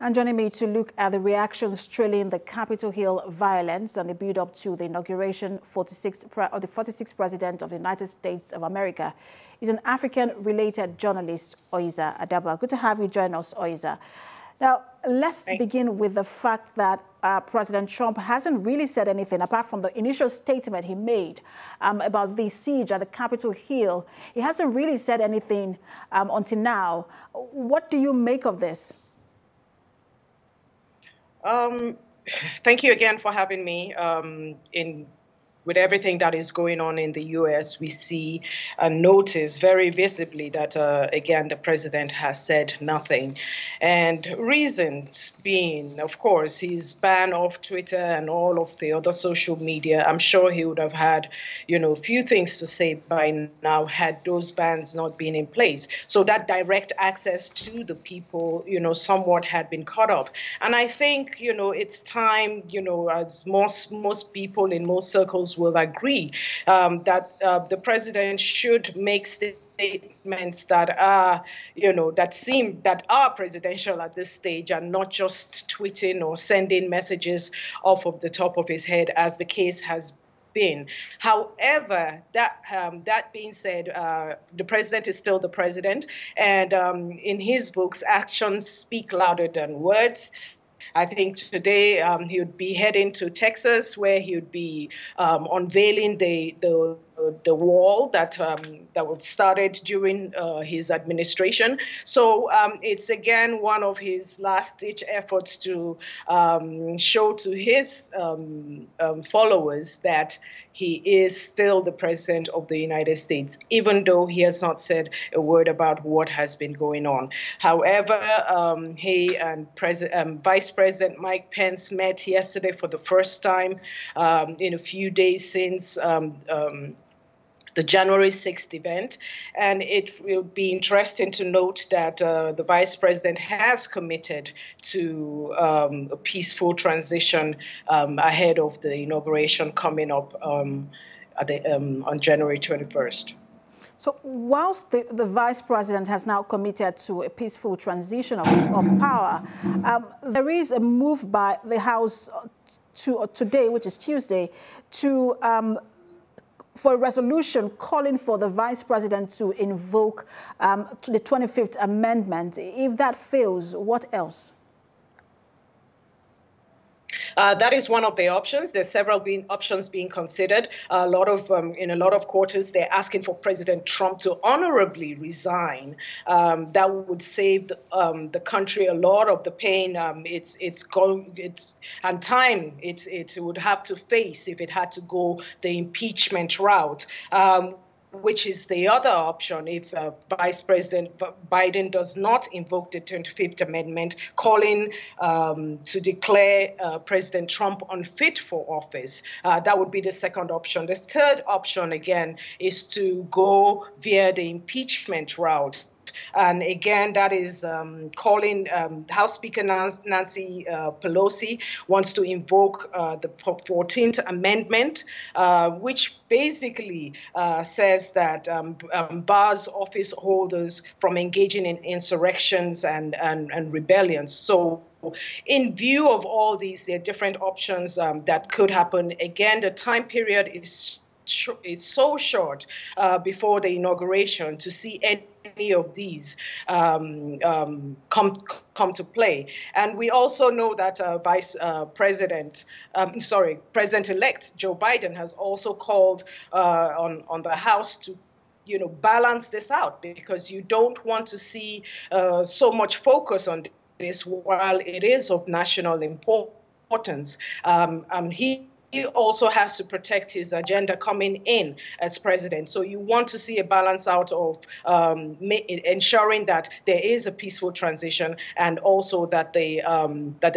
And joining me to look at the reactions trailing the Capitol Hill violence and the build-up to the inauguration of the 46th President of the United States of America is an African-related journalist, Oiza Adaba. Good to have you join us, Oiza. Now, let's begin with the fact that President Trump hasn't really said anything apart from the initial statement he made about the siege at the Capitol Hill. He hasn't really said anything until now. What do you make of this? Thank you again for having me. With everything that is going on in the U.S., we see and notice very visibly that, again, the president has said nothing. And reasons being, of course, his ban off Twitter and all of the other social media. I'm sure he would have had, a few things to say by now had those bans not been in place. So that direct access to the people, somewhat had been cut off. And I think, it's time, as most people in most circles will agree that the president should make statements that are, that are presidential at this stage and not just tweeting or sending messages off of the top of his head, as the case has been. However, that being said, the president is still the president, and in his books, actions speak louder than words. I think today he would be heading to Texas, where he would be unveiling the wall that was started during his administration. So it's again one of his last-ditch efforts to show to his followers that he is still the president of the United States, even though he has not said a word about what has been going on. However, he and Vice President Mike Pence met yesterday for the first time in a few days since the January 6th event. And it will be interesting to note that the vice president has committed to a peaceful transition ahead of the inauguration coming up on January 21st. So whilst the vice president has now committed to a peaceful transition of power, there is a move by the House today, which is Tuesday, for a resolution calling for the vice president to invoke to the 25th Amendment. If that fails, what else? That is one of the options. There's several options being considered. In a lot of quarters, they're asking for President Trump to honorably resign. That would save the country a lot of the pain and time it would have to face if it had to go the impeachment route. Which is the other option if Vice President Biden does not invoke the 25th Amendment, calling to declare President Trump unfit for office. That would be the second option. The third option, again, is to go via the impeachment route. And again, that is calling House Speaker Nancy Pelosi wants to invoke the 14th Amendment, which basically says that bars office holders from engaging in insurrections and rebellions. So in view of all these, there are different options that could happen. Again, the time period is so short before the inauguration to see any of these come to play. And we also know that President-elect Joe Biden has also called on the House to balance this out, because you don't want to see so much focus on this while it is of national importance. He also has to protect his agenda coming in as president. So you want to see a balance out of ensuring that there is a peaceful transition, and also that the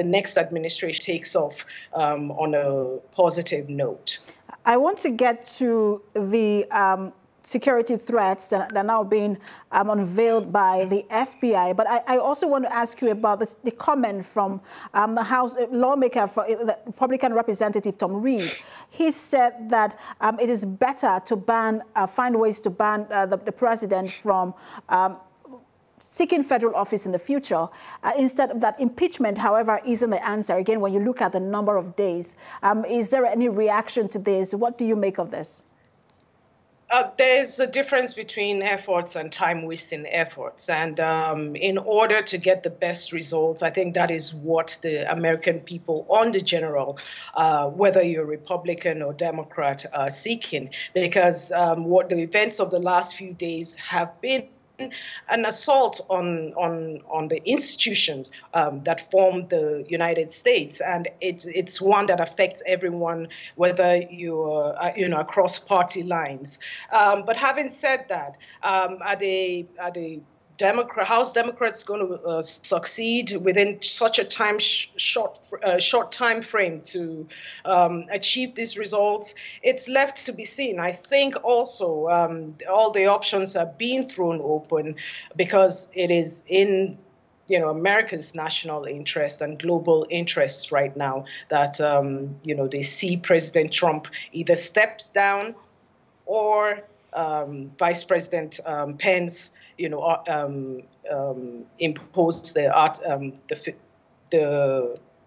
next administration takes off on a positive note. I want to get to the security threats that are now being unveiled by the FBI. But I also want to ask you about the comment from the House lawmaker, the Republican representative Tom Reed. He said that it is better to find ways to ban the president from seeking federal office in the future, instead of that impeachment, however, isn't the answer. Again, when you look at the number of days, is there any reaction to this? What do you make of this? There's a difference between efforts and time-wasting efforts. And in order to get the best results, I think that is what the American people on the general, whether you're Republican or Democrat, are seeking. Because what the events of the last few days have been an assault on the institutions that form the United States, and it's one that affects everyone, whether you're across party lines. But having said that, are the House Democrats going to succeed within such a short time frame to achieve these results? It's left to be seen. I think also all the options are being thrown open because it is in America's national interest and global interests right now that they see President Trump either steps down or Vice President Pence impose the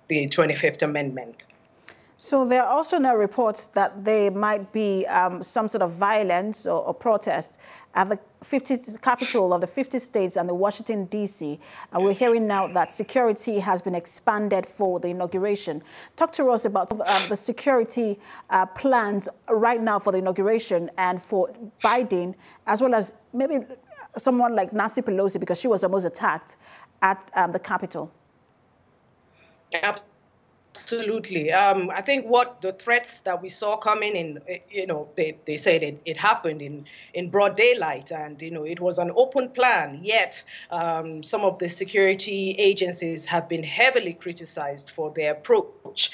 25th Amendment. So there are also now reports that there might be some sort of violence or protest at the capital of the 50 states and the Washington, D.C. And we're hearing now that security has been expanded for the inauguration. Talk to us about the security plans right now for the inauguration and for Biden, as well as maybe someone like Nancy Pelosi, because she was almost attacked at the Capitol. Absolutely. I think what the threats that we saw coming in, they said it happened in broad daylight, and, it was an open plan. Yet some of the security agencies have been heavily criticized for their approach.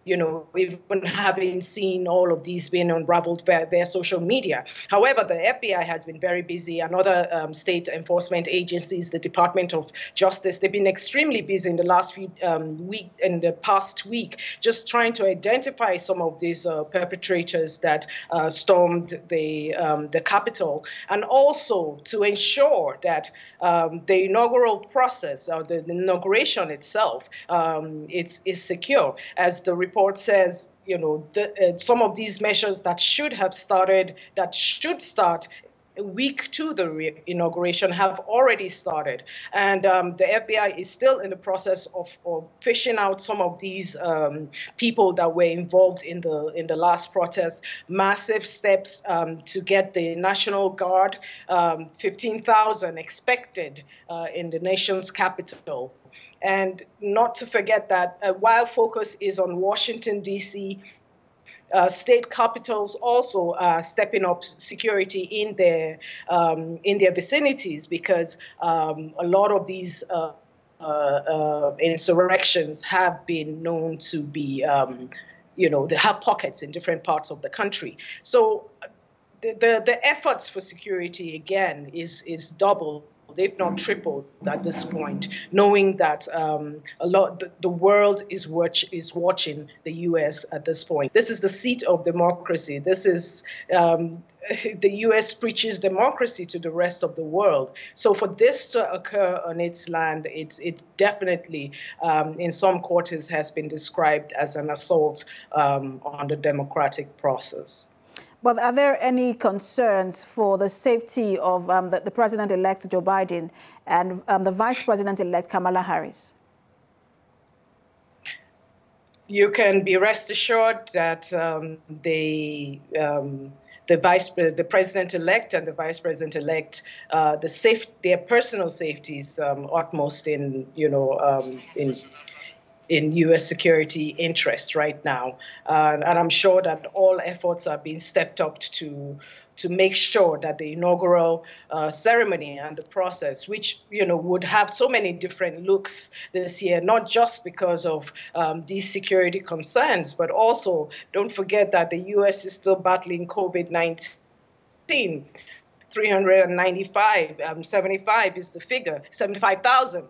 Even having seen all of these being unraveled by their social media. However, the FBI has been very busy, and other state enforcement agencies, the Department of Justice, they've been extremely busy in the last few in the past week, just trying to identify some of these perpetrators that stormed the Capitol, and also to ensure that the inaugural process, or the inauguration itself, is secure. As the report says, some of these measures that should start a week to the inauguration have already started. And the FBI is still in the process of fishing out some of these people that were involved in the last protest. Massive steps to get the National Guard, 15,000 expected in the nation's capital. And not to forget that while focus is on Washington, D.C., state capitals also are stepping up security in their vicinities, because a lot of these insurrections have been known to be, they have pockets in different parts of the country. So the efforts for security, again, is doubled, if not tripled at this point, knowing that the world is watching the U.S. at this point. This is the seat of democracy. This is the U.S. preaches democracy to the rest of the world. So for this to occur on its land, it definitely, in some quarters, has been described as an assault on the democratic process. But are there any concerns for the safety of the President-elect Joe Biden and the Vice President-elect Kamala Harris? You can be rest assured that the President-elect and the Vice President-elect, their personal safety is utmost in U.S. security interests right now. And I'm sure that all efforts are being stepped up to make sure that the inaugural ceremony and the process, which would have so many different looks this year, not just because of these security concerns, but also don't forget that the U.S. is still battling COVID-19. 395, 75 is the figure, 75,000.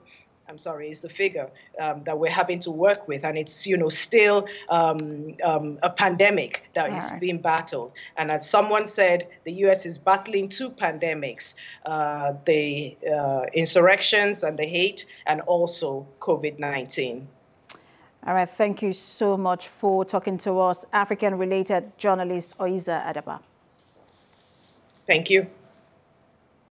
I'm sorry, is the figure that we're having to work with. And it's, still a pandemic that is being battled. And as someone said, the U.S. is battling two pandemics, the insurrections and the hate, and also COVID-19. All right, thank you so much for talking to us, African-related journalist Oiza Adaba. Thank you.